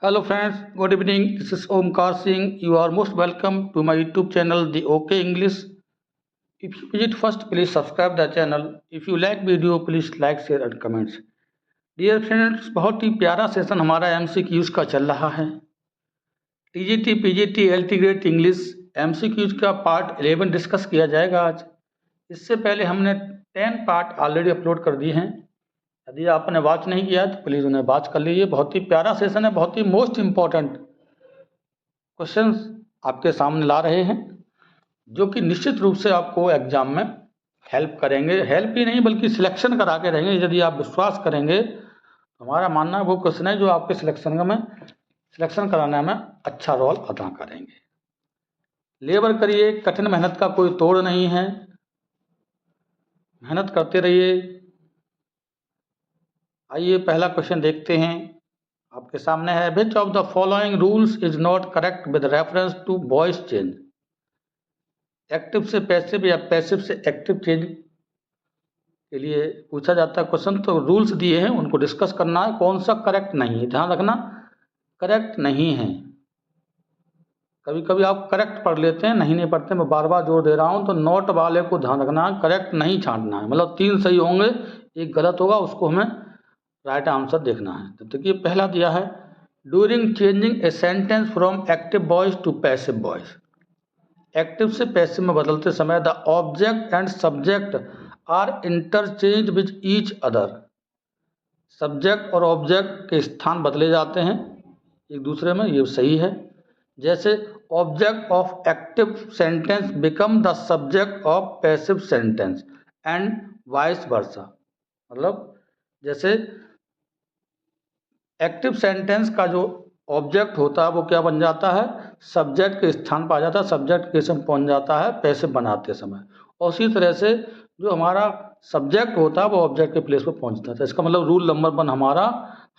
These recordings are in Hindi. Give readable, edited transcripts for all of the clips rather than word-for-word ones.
Hello friends, good evening. This is Omkar Singh. You are most welcome to my YouTube channel, The OK English. If you visit first, please subscribe the channel. If you like video, please like, share and comments. Dear friends, बहुत ही प्यारा सेशन हमारा MCQs का चल रहा है. TGT, PGT, LT grade English MCQs का पार्ट 11 डिस्कस किया जाएगा आज. इससे पहले हमने 10 पार्ट ऑलरेडी अपलोड कर दिए हैं. यदि आपने वॉच नहीं किया तो प्लीज़ उन्हें वॉच कर लीजिए. बहुत ही प्यारा सेशन है, बहुत ही मोस्ट इम्पॉर्टेंट क्वेश्चंस आपके सामने ला रहे हैं जो कि निश्चित रूप से आपको एग्जाम में हेल्प करेंगे. हेल्प ही नहीं बल्कि सिलेक्शन करा के रहेंगे. यदि आप विश्वास करेंगे तो हमारा मानना है वो क्वेश्चन है जो आपके सिलेक्शन कराने में अच्छा रोल अदा करेंगे. लेबर करिए, कठिन मेहनत का कोई तोड़ नहीं है. मेहनत करते रहिए. आइए पहला क्वेश्चन देखते हैं. आपके सामने है, which of the following rules is not correct with reference to voice change. Active से पैसिव या पैसिव से एक्टिव चेंज के लिए पूछा जाता है क्वेश्चन. तो रूल्स दिए हैं, उनको डिस्कस करना है. कौन सा करेक्ट नहीं है, ध्यान रखना, करेक्ट नहीं है. कभी कभी आप करेक्ट पढ़ लेते हैं, नहीं पढ़ते. मैं बार बार जोर दे रहा हूं. तो नोट वाले को ध्यान रखना है, करेक्ट नहीं छांटना है. मतलब 3 सही होंगे, एक गलत होगा, उसको हमें राइट आंसर देखना है. तो देखिए पहला दिया है, during changing a sentence from active voice to passive voice. Active से पैसिव में बदलते समय the object and subject are interchange with each other. Subject और ऑब्जेक्ट के स्थान बदले जाते हैं एक दूसरे में, ये सही है. जैसे object of active sentence become the subject of passive sentence and vice versa. मतलब जैसे एक्टिव सेंटेंस का जो ऑब्जेक्ट होता है वो क्या बन जाता है, सब्जेक्ट के स्थान पर आ जाता है, सब्जेक्ट के समय पहुंच जाता है पैसिव बनाते समय. और उसी तरह से जो हमारा सब्जेक्ट होता है वो ऑब्जेक्ट के प्लेस पर पहुंच जाता है. इसका मतलब रूल नंबर 1 हमारा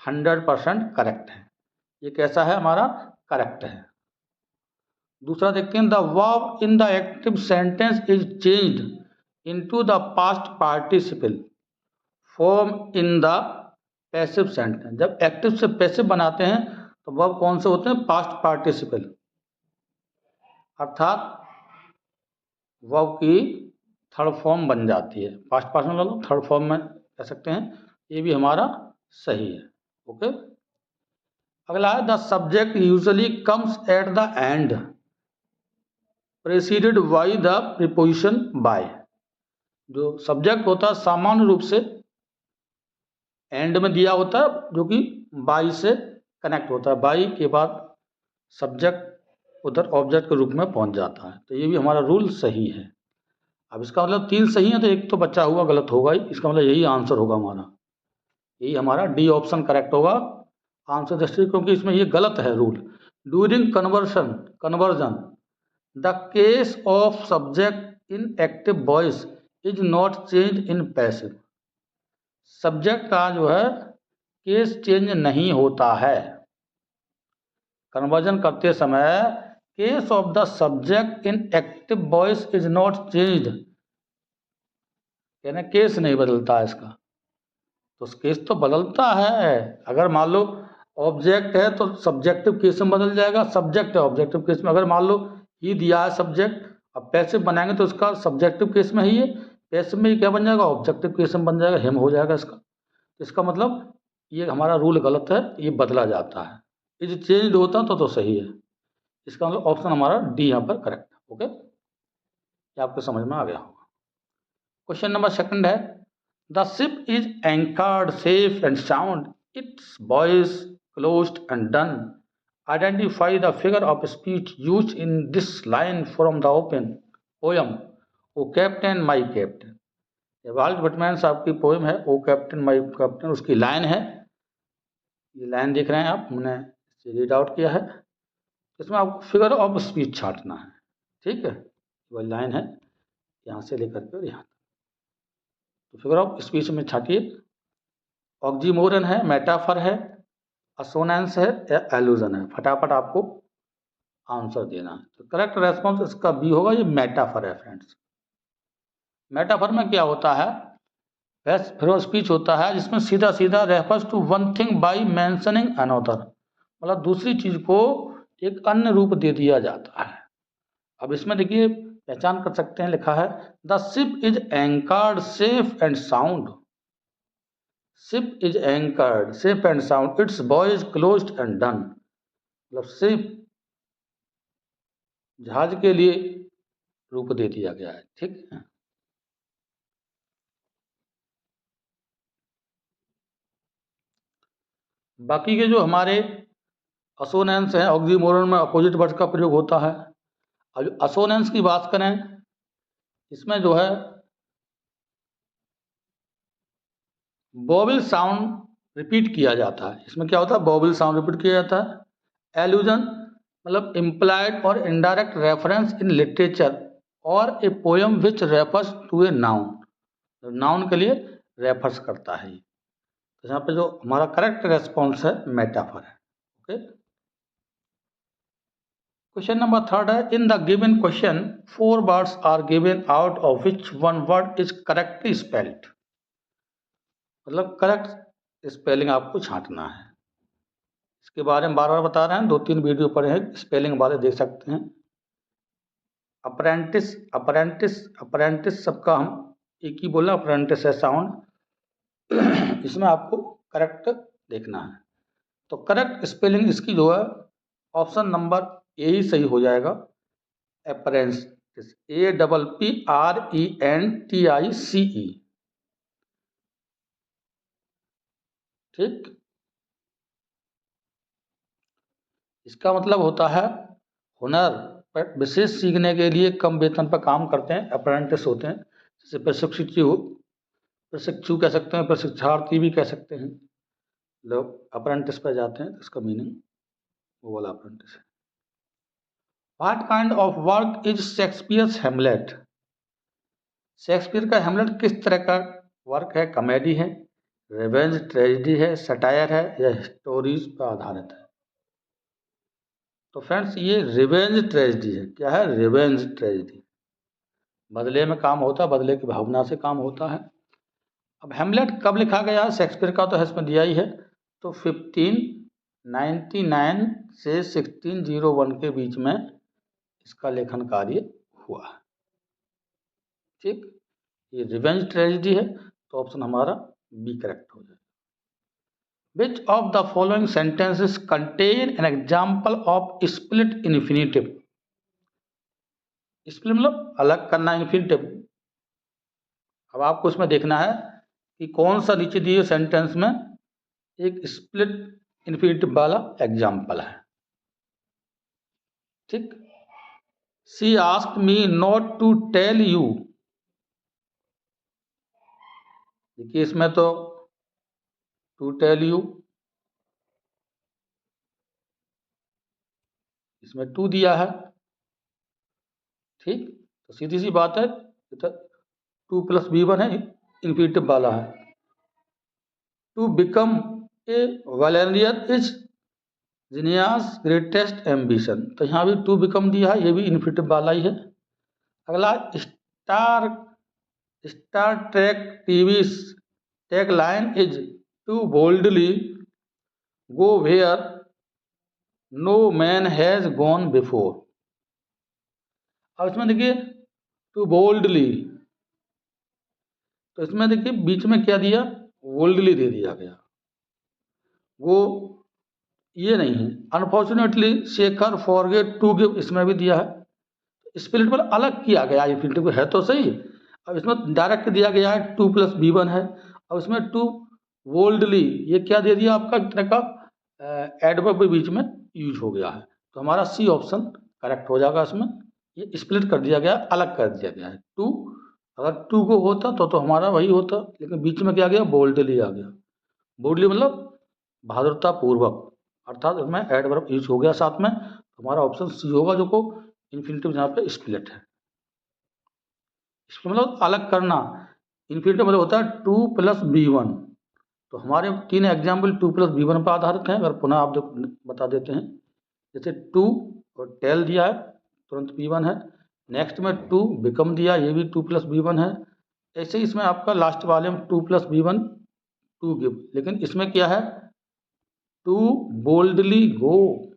100% करेक्ट है. ये कैसा है, हमारा करेक्ट है. दूसरा देखते हैं, the verb in the active sentence is changed into the past participle form in the passive sentence. जब एक्टिव से पैसिव बनाते हैं तो वर्ब कौन से होते हैं, पास्ट पार्टिसिपल. अर्थात वर्ब की थर्ड फॉर्म बन जाती है. पास्ट पार्टिसिपल मतलब थर्ड फॉर्म में कह सकते हैं. ये भी हमारा सही है. ओके. अगला है, the subject usually comes at the end preceded by the preposition by. जो सब्जेक्ट होता है सामान्य रूप से एंड में दिया होता है, जो कि बाई से कनेक्ट होता है. बाई के बाद सब्जेक्ट उधर ऑब्जेक्ट के रूप में पहुंच जाता है. तो ये भी हमारा रूल सही है. अब इसका मतलब 3 सही है तो एक तो बचा हुआ गलत होगा ही. इसका मतलब यही आंसर होगा हमारा. यही हमारा डी ऑप्शन करेक्ट होगा आंसर दृष्टि, क्योंकि इसमें ये गलत है rule. During conversion the case of subject in active voice is not change in passive. Subject का जो है केस चेंज नहीं होता है. कन्वर्जन करते समय case of the subject in active voice is not changed, यानी केस नहीं बदलता है इसका. तो केस तो बदलता है. अगर मान लो ऑब्जेक्ट है तो सब्जेक्टिव केस में बदल जाएगा. सब्जेक्ट है ऑब्जेक्टिव केस में. अगर मान लो ही दिया है सब्जेक्ट, अब पैसिव बनाएंगे तो उसका सब्जेक्टिव केस में ही है, पैसिव में ही क्या बन जाएगा, ऑब्जेक्टिव केस में बन जाएगा, हिम हो जाएगा इसका. इसका मतलब ये हमारा रूल गलत है, ये बदला जाता है. ये जो चेंज होता तो सही है. इसका मतलब ऑप्शन हमारा डी यहाँ पर करेक्ट है. ओके, ये आपको समझ में आ गया होगा. क्वेश्चन नंबर 2 है, the ship is anchored safe and sound, its voyage closed and done. Identify the figure of speech used in this line from the open poem O Captain my Captain. Walt Whitman साहब की पोएम है ओ कैप्टन माई कैप्टन. उसकी लाइन है, ये लाइन देख रहे हैं आप, हमने इसे रीड आउट किया है. इसमें आपको फिगर ऑफ स्पीच छांटना है. ठीक है, वही लाइन है यहाँ से लेकर के और यहाँ तक. तो फिगर ऑफ स्पीच में छाटिए. ऑक्सीमोरन है, मेटाफर है, असोनेंस है या एलूजन है. फटाफट आपको आंसर देना है. तो करेक्ट रेस्पॉन्स इसका बी होगा. ये मेटाफर है फ्रेंड्स. मेटाफर में क्या होता है, फिगर ऑफ स्पीच होता है जिसमें सीधा सीधा refers to one thing by mentioning another. मतलब दूसरी चीज़ को एक अन्य रूप दे दिया जाता है। अब इसमें देखिए पहचान कर सकते हैं, लिखा है the ship is anchored safe and sound. Ship is anchored safe and sound, it's boy is closed and done. मतलब शिप जहाज के लिए रूप दे दिया गया है, ठीक है। बाकी के जो हमारे असोनेंस हैं, ऑक्सीमोरन में अपोजिट वर्ड का प्रयोग होता है। अब असोनेंस की बात करें, इसमें जो है वोवेल साउंड रिपीट किया जाता है। इसमें क्या होता है, वोवेल साउंड रिपीट किया जाता है। एल्यूजन मतलब इम्प्लाइड और indirect reference in literature or a poem which refers to a noun, noun के लिए रेफर्स करता है। तो यहाँ पे जो हमारा करेक्ट रेस्पॉन्स है मेटाफर है। ओके, क्वेश्चन नंबर 3 है in the given question 4 words are given out of which 1 word is correctly spelled. मतलब करेक्ट स्पेलिंग आपको छांटना है। इसके बारे में बार बार बता रहे हैं, 2-3 वीडियो पढ़े हैं, स्पेलिंग वाले देख सकते हैं। अप्रेंटिस अप्रेंटिस अप्रेंटिस सबका हम एक ही बोला, अप्रेंटिस है साउंड। इसमें आपको करेक्ट देखना है। तो करेक्ट स्पेलिंग इसकी जो है ऑप्शन नंबर ए ही सही हो जाएगा, अप्रेंटिस, APPRENTICE। ठीक, इसका मतलब होता है हुनर पर विशेष सीखने के लिए कम वेतन पर काम करते हैं, अप्रेंटिस होते हैं। जैसे प्रशिक्षु कह सकते हैं, प्रशिक्षार्थी भी कह सकते हैं। लोग अप्रेंटिस पर जाते हैं, इसका मीनिंग वो वाला अप्रेंटिस है। What kind of work is Shakespeare's Hamlet. Shakespeare का हेमलेट किस तरह का वर्क है, कॉमेडी है, रिवेंज ट्रेजेडी है, सटायर है, या स्टोरीज पर आधारित है। तो फ्रेंड्स ये रिवेंज ट्रेजेडी है। क्या है, रिवेंज ट्रेजेडी, बदले में काम होता है, बदले की भावना से काम होता है। अब हेमलेट कब लिखा गया है, शेक्सपियर का तो इसमें दिया ही है, तो 1599 से 1601 के बीच में इसका लेखन कार्य हुआ है। ठीक, ये रिवेंज ट्रेजेडी है, तो ऑप्शन हमारा बी करेक्ट हो जाएगा। Which of the following sentences contain an example of split infinitive? Split मतलब अलग करना, इन्फिनिटिव। अब आपको इसमें देखना है कि कौन सा नीचे दिए सेंटेंस में एक स्प्लिट इन्फिनिटिव वाला एग्जाम्पल है। ठीक, she asked me not to tell you. देखिए इसमें तो टू टेल यू, इसमें टू दिया है। ठीक, तो सीधी सी बात है, 2+B1 है, इन्फिनिटिव वाला है। To become a warrior is genius greatest ambition, तो यहाँ भी टू बिकम दिया है, ये भी इन्फिनिटिव वाला ही है। अगला Star Trek TV tag line is to boldly go where no man has gone before. अब इसमें देखिए टू बोल्डली, तो इसमें देखिए बीच में क्या दिया, बोल्डली दे दिया गया, वो ये नहीं है। Unfortunately Shekhar forget to give, इसमें भी दिया है। स्प्लिट पर अलग किया गया, इन्फिनिटिव है तो सही। अब इसमें डायरेक्ट दिया गया है 2+B1 है। अब इसमें टू बोल्डली, ये क्या दे दिया आपका, एक तरह का एडवर्ब भी बीच में यूज हो गया है, तो हमारा सी ऑप्शन करेक्ट हो जाएगा। इसमें ये स्प्लिट कर दिया गया, अलग कर दिया गया है। टू, अगर टू को होता तो हमारा वही होता, लेकिन बीच में क्या गया, बोल्डली आ गया। बोल्डली मतलब बहादुरता पूर्वक, अर्थात इसमें एडवर्ब यूज हो गया साथ में, तो हमारा ऑप्शन सी होगा, जो को इन्फिनिटिव यहाँ पे स्प्लिट है। इसमें मतलब अलग करना, इन्फिनिटिव मतलब होता है 2+B1। तो हमारे 3 एग्जाम्पल 2+B1 पर आधारित हैं। अगर पुनः आप बता देते हैं, जैसे टू और टेल दिया है, तुरंत B1 है। नेक्स्ट में टू बिकम दिया, ये भी 2+B1 है। ऐसे ही इसमें आपका लास्ट वाले में 2+B1 टू गिव, लेकिन इसमें क्या है, टू बोल्डली गो,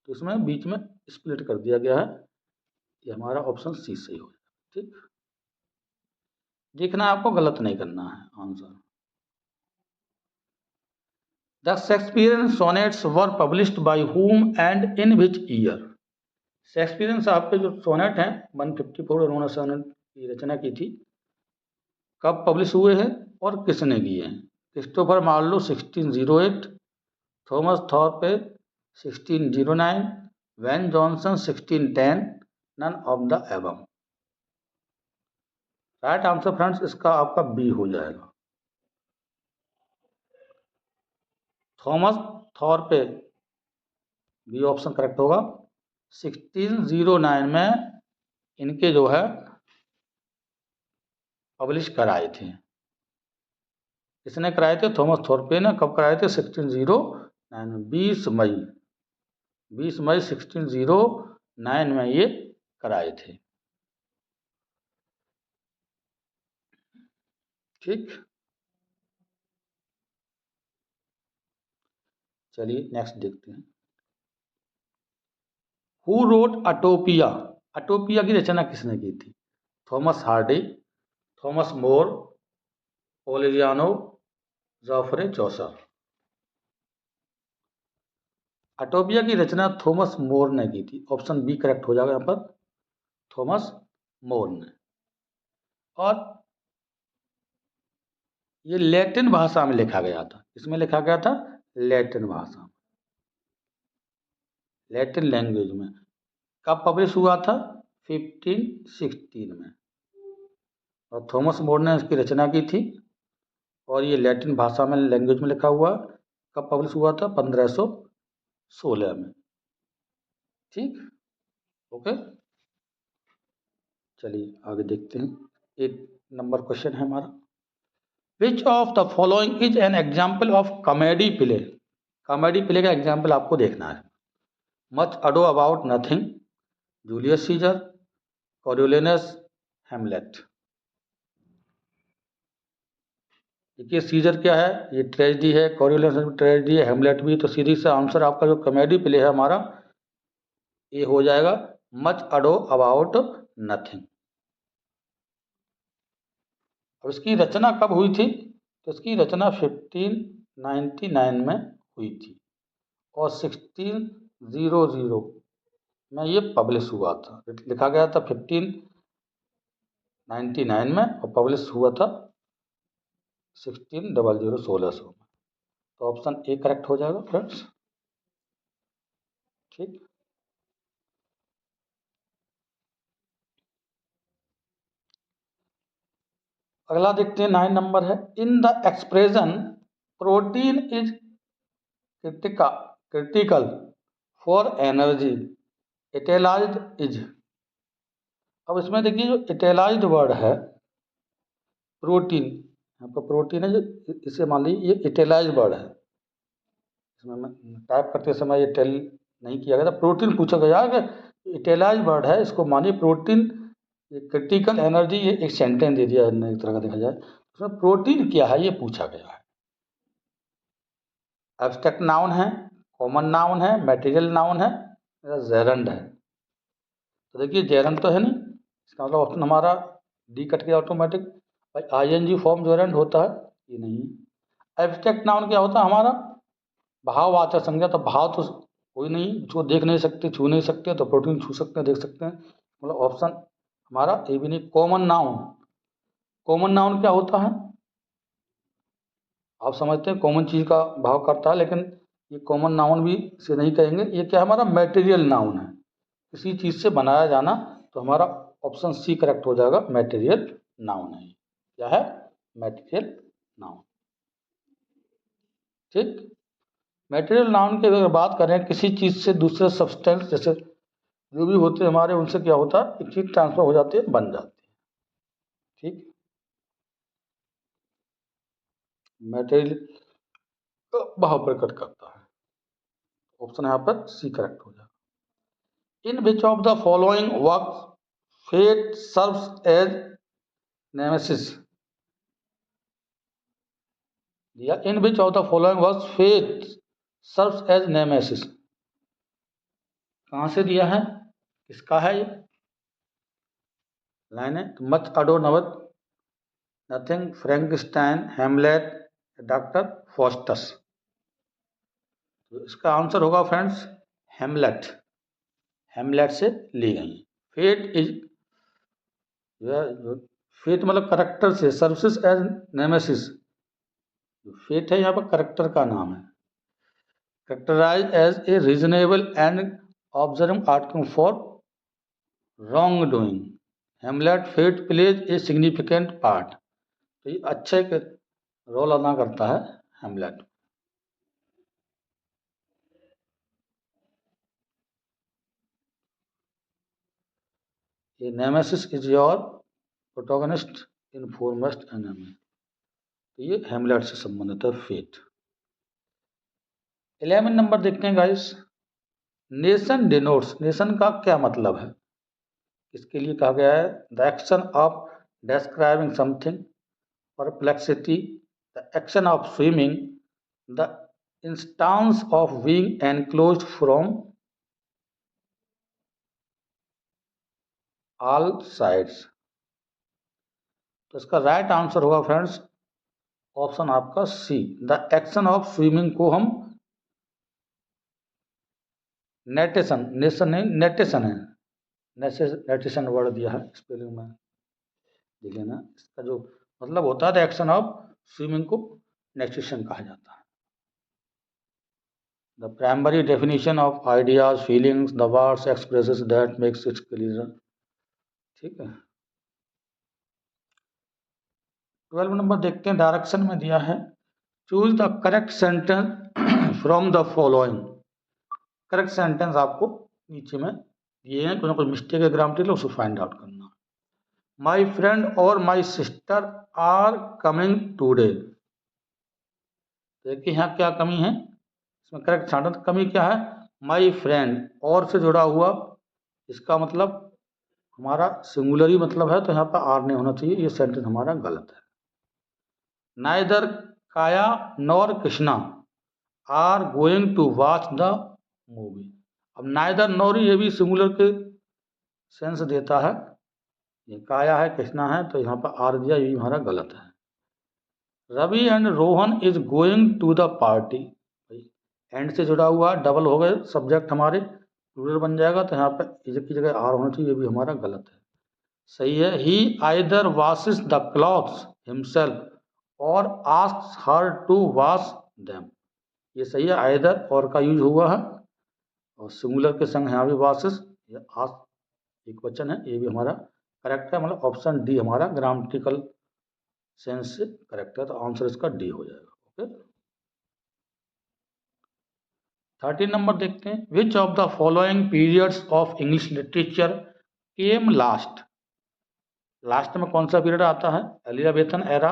तो इसमें बीच में स्प्लिट कर दिया गया है, ये हमारा ऑप्शन सी सही हो जाएगा। ठीक, देखना आपको गलत नहीं करना है answer. The Shakespearean sonnets were published by whom and in which year? Shakespearean साहब के जो सोनेट हैं 154 उन्होंने सोनेट की रचना की थी, कब पब्लिश हुए हैं और किसने किए हैं? Christopher Marlowe 1608, Thomas Thorpe 1609, Ben Jonson 1610, none of the above. Right answer friends इसका आपका बी हो जाएगा, Thomas Thorpe, B option correct होगा। 1609 में इनके जो है पब्लिश कराए थे, किसने कराए थे? थॉमस थॉर्पे ने। कब कराए थे? 1609 में, 20 मई 1609 में ये कराए थे। ठीक, चलिए नेक्स्ट देखते हैं। Who wrote अटोपिया? अटोपिया की रचना किसने की थी? थॉमस हार्डी, थॉमस मोर, ओलिवियानो, जॉफरे चौसर। अटोपिया की रचना थॉमस मोर ने की थी, ऑप्शन बी करेक्ट हो जाएगा यहाँ पर, थॉमस मोर ने। और ये लैटिन भाषा में लिखा गया था, इसमें लिखा गया था लैटिन भाषा में, लैटिन लैंग्वेज में। कब पब्लिश हुआ था? 1516 में, और थॉमस मोर ने इसकी रचना की थी, और ये लैटिन भाषा में लैंग्वेज में लिखा हुआ। कब पब्लिश हुआ था? 1516 में। ठीक, ओके, चलिए आगे देखते हैं। 8 नंबर क्वेश्चन है हमारा। Which of the following is an example of comedy play? Comedy play का एग्जाम्पल आपको देखना है। Much ado about nothing, Julius Caesar, Coriolanus, Hamlet. देखिए सीजर क्या है? ये ट्रेजेडी है, कोरियोलिनस भी ट्रेजेडी है, हेमलेट भी। तो सीधी सा आंसर आपका जो कॉमेडी प्ले है हमारा ये हो जाएगा मच अडो अबाउट नथिंग। अब इसकी रचना कब हुई थी? तो इसकी रचना 1599 में हुई थी, और 1600 में ये पब्लिश हुआ था। लिखा गया था 1599 में, और पब्लिश हुआ था 1600 में। तो ऑप्शन ए करेक्ट हो जाएगा फ्रेंड्स। ठीक, अगला देखते हैं 9 नंबर है। In the expression protein is critical for energy, italicised is. अब इसमें देखिए जो इटेलाइज्ड वर्ड है प्रोटीन, यहाँ पर प्रोटीन है जो, इसे मान लीजिए ये इटेलाइज्ड वर्ड है, इसमें मैं टाइप करते समय ये टेल नहीं किया गया था, प्रोटीन पूछा गया कि इटेलाइज्ड वर्ड है, इसको मानिए प्रोटीन, ये क्रिटिकल एनर्जी, ये एक सेंटेंस दे दिया है एक तरह का देखा जाए, उसमें प्रोटीन क्या है ये पूछा गया है। एब्स्ट्रैक्ट नाउन है, कॉमन नाउन है, मटेरियल नाउन है, या जेरंड है? तो देखिए जेरंड तो है नहीं, इसका मतलब ऑप्शन हमारा डी कट गया ऑटोमेटिक। भाई आईएनजी फॉर्म जेरंड होता है, ये नहीं है। एब्स्ट्रैक्ट नाउन क्या होता है हमारा? भाववाचक संज्ञा, तो भाव तो कोई नहीं, जो देख नहीं सकते छू नहीं सकते, तो प्रोटीन छू सकते हैं देख सकते हैं, मतलब ऑप्शन हमारा ए भी नहीं। कॉमन नाउन, कॉमन नाउन क्या होता है? आप समझते हैं कॉमन चीज़ का भाव करता है, लेकिन ये कॉमन नाउन भी से नहीं कहेंगे। ये क्या है? हमारा मटेरियल नाउन है, किसी चीज़ से बनाया जाना, तो हमारा ऑप्शन सी करेक्ट हो जाएगा, मटेरियल नाउन है। क्या है? Material noun. ठीक, मटेरियल नाउन की अगर बात करें, किसी चीज़ से दूसरे सब्सटेंस जैसे जो भी होते हैं हमारे, उनसे क्या होता है, एक चीज़ ट्रांसफर हो जाती है, बन जाती है। ठीक, मटेरियल का भाव प्रकट करता है, ऑप्शन यहाँ पर सी करेक्ट हो जाएगा। In which of the following work fate serves as nemesis? या in which of the following work fate serves as nemesis, कहाँ से दिया है, किसका है ये लाइन है, तो मच अडो नवत नथिंग, फ्रैंकस्टाइन, हेमलेट, डॉक्टर फॉस्टस। तो इसका आंसर होगा फ्रेंड्स हेमलेट, हेमलेट से ली गई। फेट इज, फेट मतलब करेक्टर से, सर्विसेज एज नेमेसिस, फेट है यहाँ पर करेक्टर का नाम है। Characterise as a reasonable and observing outcome for wrongdoing, Hamlet fate plays a significant part. तो ये अच्छे रोल अदा करता है हेमलेट। ये nemesis is your protagonist in foremost enemy, तो ये हेमलेट से संबंधित है फेट। 11 नंबर देखते हैं गाइस, नेशन डिनोट्स, नेशन का क्या मतलब है, इसके लिए कहा गया है the action of describing something, perplexity, the action of swimming, the instance of being enclosed from all sides. तो इसका राइट आंसर होगा फ्रेंड्स ऑप्शन आपका सी, द एक्शन ऑफ स्विमिंग को हम नेटेशन, नेशन नहीं नेटेशन है, नेटेशन वर्ड दिया है स्पेलिंग में देख लेना। इसका जो मतलब होता है द एक्शन ऑफ स्विमिंग को नेटेशन कहा जाता है। The primary definition of ideas feelings the words expresses that makes it's clear, ठीक है। 12 नंबर देखते हैं, डायरेक्शन में दिया है choose the correct sentence from the following. Correct sentence आपको नीचे में दिए हैं, कोई ना कोई मिस्टेक है ग्रामेटिकल, उसको फाइंड आउट करना। माई फ्रेंड और my sister are coming today, देखिए यहाँ क्या कमी है, इसमें करेक्ट सेंटेंस कमी क्या है, माई फ्रेंड और से जुड़ा हुआ, इसका मतलब हमारा सिंगुलर ही मतलब है, तो यहाँ पर आर नहीं होना चाहिए, ये सेंटेंस हमारा गलत है। Neither Kaya nor Krishna are going to watch the movie, अब नाइदर नॉर ये भी सिंगुलर के सेंस देता है, ये काया है कृष्णा है, तो यहाँ पर आर दिया, ये हमारा गलत है। Ravi and Rohan is going to the party, and से जुड़ा हुआ डबल हो गए सब्जेक्ट हमारे प्लूरल बन जाएगा, तो यहाँ पर इज की जगह आर होना चाहिए, ये भी हमारा गलत है। सही है, he either washes the clothes himself और asks her to wash them, ये सही है, आइदर और का यूज हुआ है और सिंगुलर के संग यहाँ भी वॉशेस, ये आस्क एक वचन है, ये भी हमारा करेक्ट है, मतलब ऑप्शन डी हमारा ग्रामेटिकल सेंस से करेक्ट है, तो आंसर इसका डी हो जाएगा। ओके, 13 नंबर देखते हैं, विच of the following periods of English literature came last, last में कौन सा पीरियड आता है, Elizabethan era,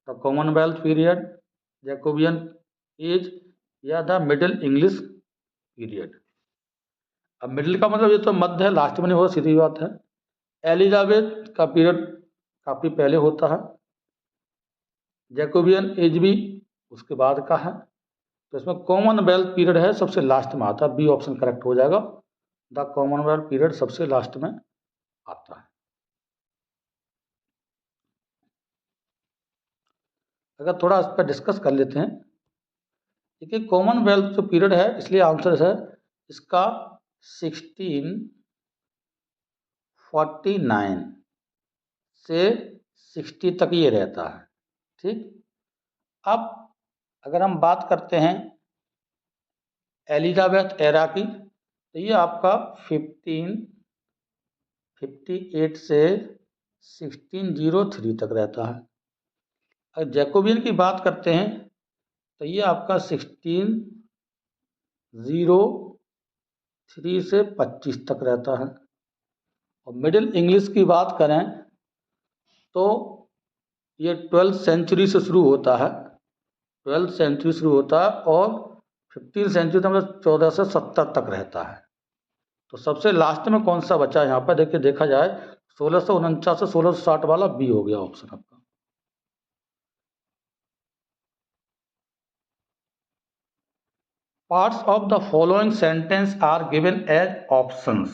the Commonwealth period, Jacobian as, या द मिडिल इंग्लिश पीरियड। अब मिडिल का मतलब ये तो मध्य है, लास्ट में नहीं होगा, सीधी बात है। एलिजाबेथ का पीरियड काफ़ी पहले होता है, जैकोबियन एज भी उसके बाद का है, तो इसमें कॉमनवेल्थ पीरियड है सबसे लास्ट में आता है, बी ऑप्शन करेक्ट हो जाएगा, द कॉमनवेल्थ पीरियड सबसे लास्ट में आता है। अगर थोड़ा इस पर डिस्कस कर लेते हैं, देखिए कॉमनवेल्थ जो पीरियड है, इसलिए आंसर है इसका 1649 से 60 तक ये रहता है, ठीक। अब अगर हम बात करते हैं एलिजाबेथ एरा की, तो ये आपका 1558 से 1603 तक रहता है। अगर जैकोबियन की बात करते हैं तो ये आपका 1603 से 25 तक रहता है। और मिडिल इंग्लिश की बात करें तो ये 12th सेंचुरी से शुरू होता है, 12th सेंचुरी शुरू होता है और 15th सेंचुरी तक मतलब 1470 तक रहता है। तो सबसे लास्ट में कौन सा बचा है यहाँ पर, देखिए देखा जाए 1649 से 1660 वाला बी हो गया ऑप्शन आपका। Parts of the following sentence are given as options.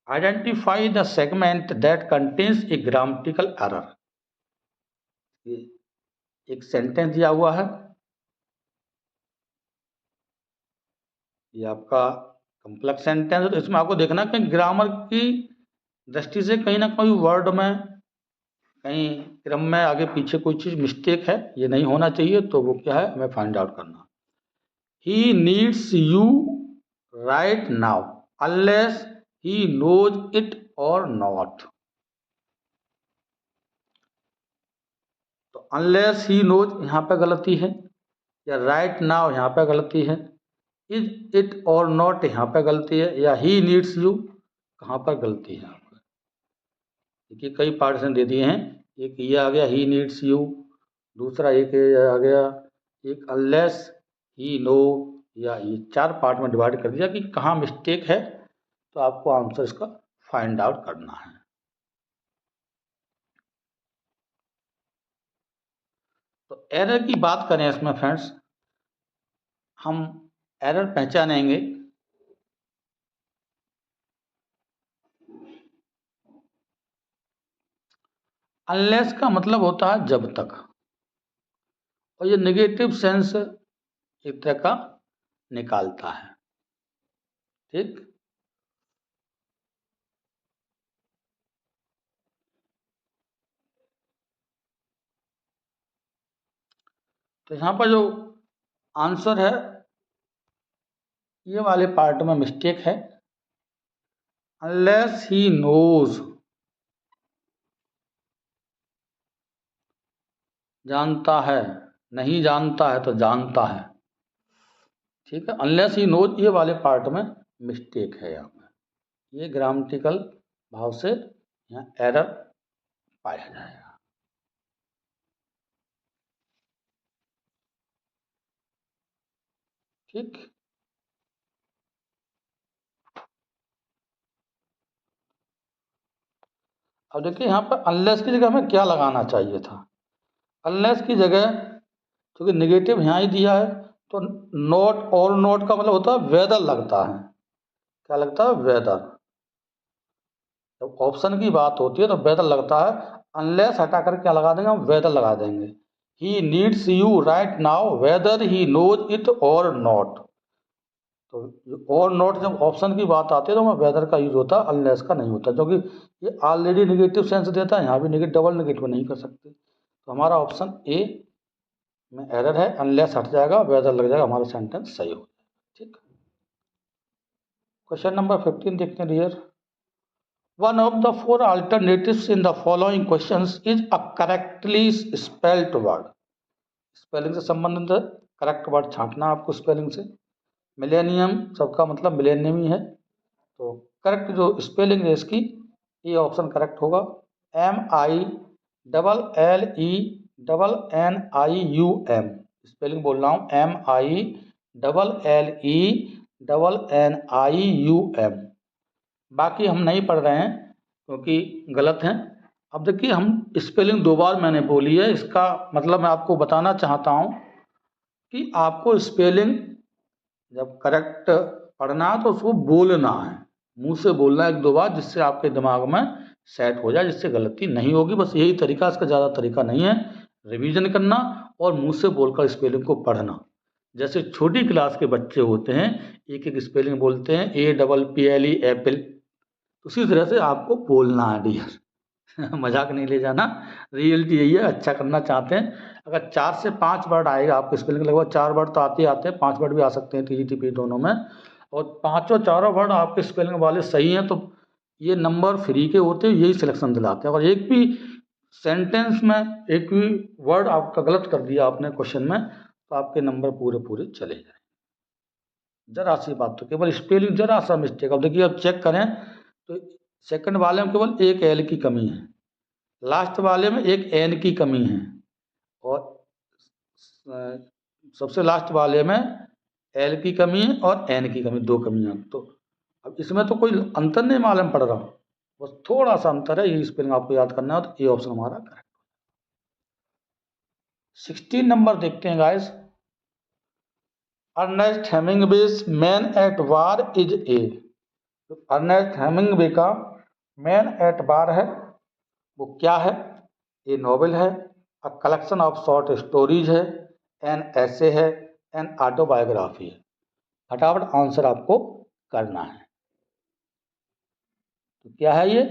Identify the segment that contains a grammatical error. एक सेंटेंस दिया हुआ है, ये आपका कॉम्प्लेक्स सेंटेंस है, तो इसमें आपको देखना कहीं ग्रामर की दृष्टि से कहीं ना कहीं वर्ड में, कहीं क्रम में आगे पीछे कोई चीज मिस्टेक है, ये नहीं होना चाहिए। तो वो क्या है, हमें फाइंड आउट करना। He needs you right now unless he knows it or not. तो अनलेस ही नोज यहाँ पे गलती है, या राइट नाउ यहाँ पे गलती है, इज इट और नॉट यहाँ पे गलती है, या ही नीड्स यू कहाँ पर गलती है। देखिए कई पार्टीशन दे दिए हैं, एक ये आ गया ही नीड्स यू, दूसरा एक आ गया एक अनलेस ही नो, या ये 4 पार्ट में डिवाइड कर दिया कि कहाँ मिस्टेक है। तो आपको आंसर इसका फाइंड आउट करना है। तो एरर की बात करें इसमें फ्रेंड्स, हम एरर पहचानेंगे अनलेस का मतलब होता है जब तक, और ये नेगेटिव सेंस एक तरह का निकालता है। ठीक, तो यहाँ पर जो आंसर है ये वाले पार्ट में मिस्टेक है। अनलेस ही नोज, जानता है, नहीं जानता है तो जानता है। ठीक है, अनलेस ही नोज ये वाले पार्ट में मिस्टेक है। यहाँ पर ये ग्रामेटिकल भाव से यहाँ एरर पाया जाएगा। ठीक, अब देखिए यहाँ पर अनलेस की जगह हमें क्या लगाना चाहिए था। अनलेस की जगह क्योंकि नेगेटिव यहाँ ही दिया है, तो नॉट और नॉट का मतलब होता है वेदर लगता है। क्या लगता है, वेदर। जब ऑप्शन की बात होती है तो वेदर लगता है, अनलेस हटा कर क्या लगा देंगे, हम वेदर लगा देंगे। He needs you right now whether he knows it or not. तो और नॉट जब ऑप्शन की बात आती है तो वेदर का यूज होता है, अनलेस का नहीं होता, क्योंकि ये ऑलरेडी नेगेटिव सेंस देता है। यहाँ भी नेगेटिव डबल नेगेटिव नहीं कर सकते। तो हमारा ऑप्शन ए में एरर है, अनलेस हट जाएगा, वेदर लग जाएगा, हमारा सेंटेंस सही हो जाएगा। ठीक, क्वेश्चन नंबर 15 देखते हैं dear. One of the 4 alternatives in the following questions is a correctly spelled word। Spelling से संबंधित है, करेक्ट वर्ड छांटना आपको स्पेलिंग से। मिलेनियम सबका मतलब मिलेनियम ही है, तो करेक्ट जो स्पेलिंग है इसकी, ये ऑप्शन करेक्ट होगा। MILLENNIUM, स्पेलिंग बोल रहा हूँ, MILLENNIUM। बाकी हम नहीं पढ़ रहे हैं क्योंकि गलत हैं। अब देखिए हम स्पेलिंग 2 बार मैंने बोली है, इसका मतलब मैं आपको बताना चाहता हूँ कि आपको स्पेलिंग जब करेक्ट पढ़ना है तो उसको बोलना है, मुंह से बोलना है 1-2 बार, जिससे आपके दिमाग में सेट हो जाए, जिससे गलती नहीं होगी। बस यही तरीका, इसका ज़्यादा तरीका नहीं है। रिवीजन करना और मुंह से बोलकर स्पेलिंग को पढ़ना। जैसे छोटी क्लास के बच्चे होते हैं, एक एक स्पेलिंग बोलते हैं, APPLE एप्पल, उसी तरह से आपको बोलना है डियर। मजाक नहीं ले जाना, रियलिटी यही है। अच्छा करना चाहते हैं, अगर 4 से 5 वर्ड आएगा आपके स्पेलिंग, लगभग 4 वर्ड तो आते ही आते हैं, 5 वर्ड भी आ सकते हैं TGT दोनों में, और पाँचों चारों वर्ड आपके स्पेलिंग वाले सही हैं तो ये नंबर फ्री के होते हैं, यही सिलेक्शन दिलाते हैं। और एक भी सेंटेंस में एक भी वर्ड आपका गलत कर दिया आपने क्वेश्चन में, तो आपके नंबर पूरे पूरे चले जाए। जरा सी बात, तो केवल स्पेलिंग जरा सा मिस्टेक। अब देखिए, अब चेक करें तो सेकंड वाले में केवल एक एल की कमी है, लास्ट वाले में एक एन की कमी है, और सबसे लास्ट वाले में एल की कमी है और एन की कमी, 2 कमियां। तो अब इसमें तो कोई अंतर नहीं मालूम पड़ रहा, बस थोड़ा सा अंतर है, ये स्पेलिंग आपको याद करना है। तो ये ऑप्शन हमारा करेक्ट। 16 नंबर देखते हैं guys. Ernest Hemingway's man at war is a. Ernest Hemingway का मैन एट वार है वो क्या है? ए नॉवेल है, a collection of short stories है, एन ऐसे है, एन ऑटोबायोग्राफी है। फटाफट आंसर आपको करना है। तो क्या है ये?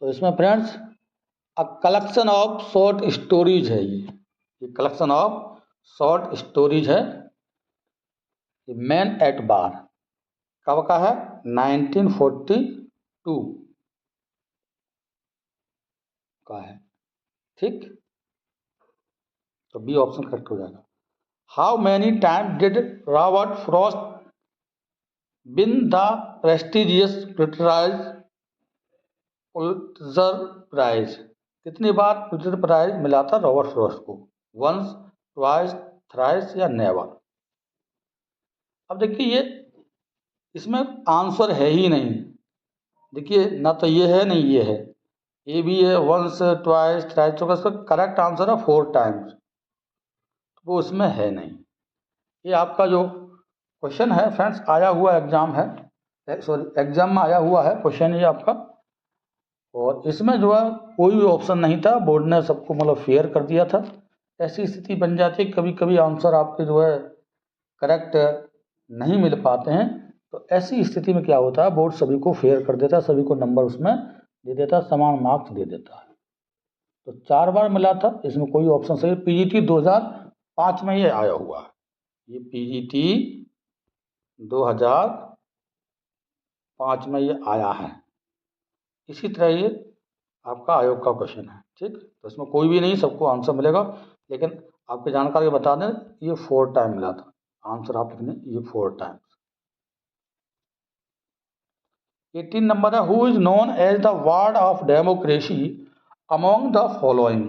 तो इसमें friends a collection of short stories है ये कलेक्शन ऑफ शॉर्ट स्टोरीज है। मैन एट बार कब का है? 1942 का है। ठीक, तो बी ऑप्शन करेक्ट हो जाएगा। How many time did Robert Frost win the prestigious प्रिटराइज पुलित्जर प्राइज? कितनी बार पुलित्जर प्राइज मिला था रॉबर्ट फ्रॉस्ट को? वंस, ट्वाइस, थ्राइस या नेवर? अब देखिए ये इसमें आंसर है ही नहीं। देखिए ना तो ये है नहीं ये है, ये भी है वंस ट्वाइस थ्राइस, तो इसका करेक्ट आंसर है 4 टाइम्स, वो उसमें है नहीं। ये आपका जो क्वेश्चन है फ्रेंड्स आया हुआ एग्जाम है, सॉरी एग्जाम में आया हुआ है क्वेश्चन ये आपका, और इसमें जो है कोई भी ऑप्शन नहीं था, बोर्ड ने सबको मतलब फेयर कर दिया था। ऐसी स्थिति बन जाती है कभी कभी आंसर आपके जो है करेक्ट नहीं मिल पाते हैं, तो ऐसी स्थिति में क्या होता है बोर्ड सभी को फेयर कर देता है, सभी को नंबर उसमें दे देता है, समान मार्क्स दे देता है। तो 4 बार मिला था, इसमें कोई ऑप्शन सही। पीजीटी 2005 में ये आया हुआ है, ये पीजीटी 2005 में ये आया है। इसी तरह ये आपका आयोग का क्वेश्चन है। ठीक, तो इसमें कोई भी नहीं, सबको आंसर मिलेगा, लेकिन आपकी जानकारी बता दें ये 4 टाइम मिला था। आंसर आप लिखने ये 4 टाइम। 18 नंबर है, who is known as the bard of democracy among the following?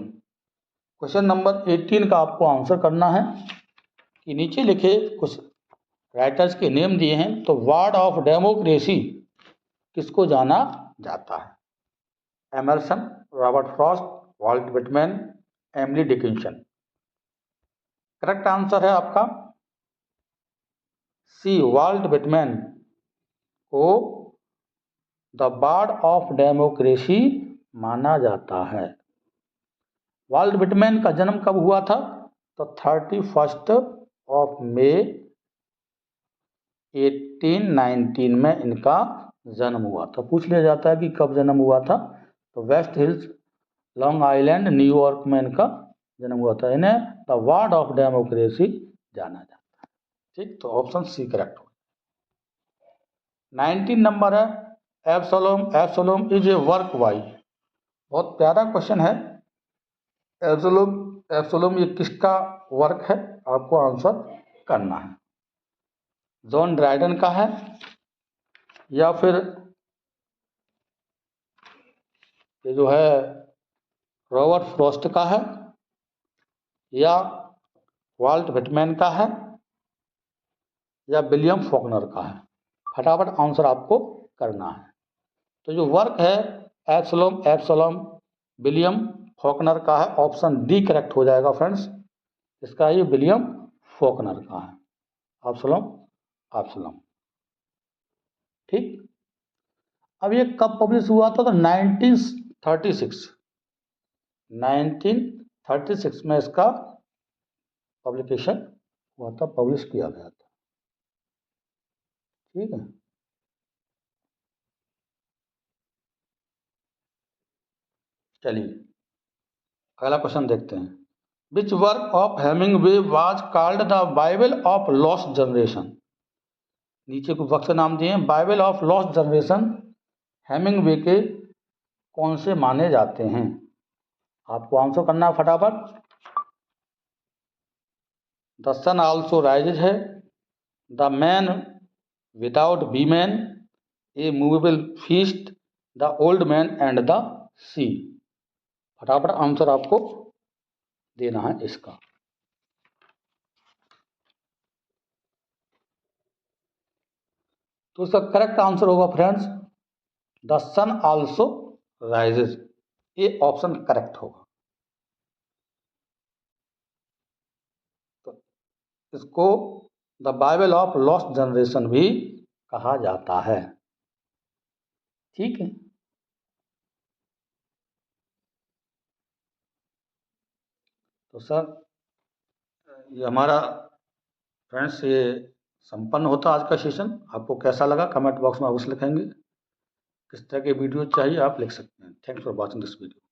Question number 18 का आपको आंसर करना है कि नीचे लिखे कुछ राइटर्स के नेम दिए हैं, तो वार्ड ऑफ डेमोक्रेसी किसको जाना जाता है? Emerson, Robert Frost, Walt Whitman, Emily Dickinson? Correct answer है आपका सी, वाल्ट विटमैन को द वार्ड ऑफ डेमोक्रेसी माना जाता है। वाल्ट विटमैन का जन्म कब हुआ था? तो 31 मई 1819 में इनका जन्म हुआ था। पूछ लिया जाता है कि कब जन्म हुआ था, तो West Hills, Long Island, New York में इनका जन्म हुआ था। इन्हें द वार्ड ऑफ डेमोक्रेसी जाना जाता है। ठीक, तो ऑप्शन सी करेक्ट हो। 19 नंबर है, एब्सोलोम, एब्सोलोम इज ए वर्क बाय। बहुत प्यारा क्वेश्चन है। एब्सोलोम, एब्सोलोम ये किसका वर्क है? आपको आंसर करना है। जॉन ड्राइडन का है, या फिर ये जो है रॉबर्ट फ्रॉस्ट का है, या वाल्ट विटमैन का है, या विलियम फॉकनर का है? फटाफट आंसर आपको करना है। तो जो वर्क है एब्सोलोम, एब्सोलोम विलियम फॉकनर का है। ऑप्शन डी करेक्ट हो जाएगा फ्रेंड्स, इसका ये विलियम फॉकनर का है। एब्सोलोम, एब्सोलोम। ठीक, अब ये कब पब्लिश हुआ था? तो 1936, 1936 में इसका पब्लिकेशन हुआ था, पब्लिश किया गया था। ठीक है, चलिए अगला क्वेश्चन देखते हैं। Which work of Hemingway was called the Bible of lost generation? नीचे कुछ वर्क के नाम दिए हैं। Bible of lost generation Hemingway के कौन से माने जाते हैं? आपको आंसर करना है फटाफट। द सन ऑल्सो राइजेज है, the man without women, a moveable feast, the old man and the sea? फटाफट आंसर आपको देना है इसका। तो इसका करेक्ट आंसर होगा friends, the sun also rises. ये ऑप्शन करेक्ट होगा। तो इसको the Bible of lost generation भी कहा जाता है। ठीक है, तो सर ये हमारा फ्रेंड्स ये संपन्न होता आज का सेशन। आपको कैसा लगा कमेंट बॉक्स में अवश्य लिखेंगे। किस तरह के वीडियो चाहिए आप लिख सकते हैं। Thanks for watching this video.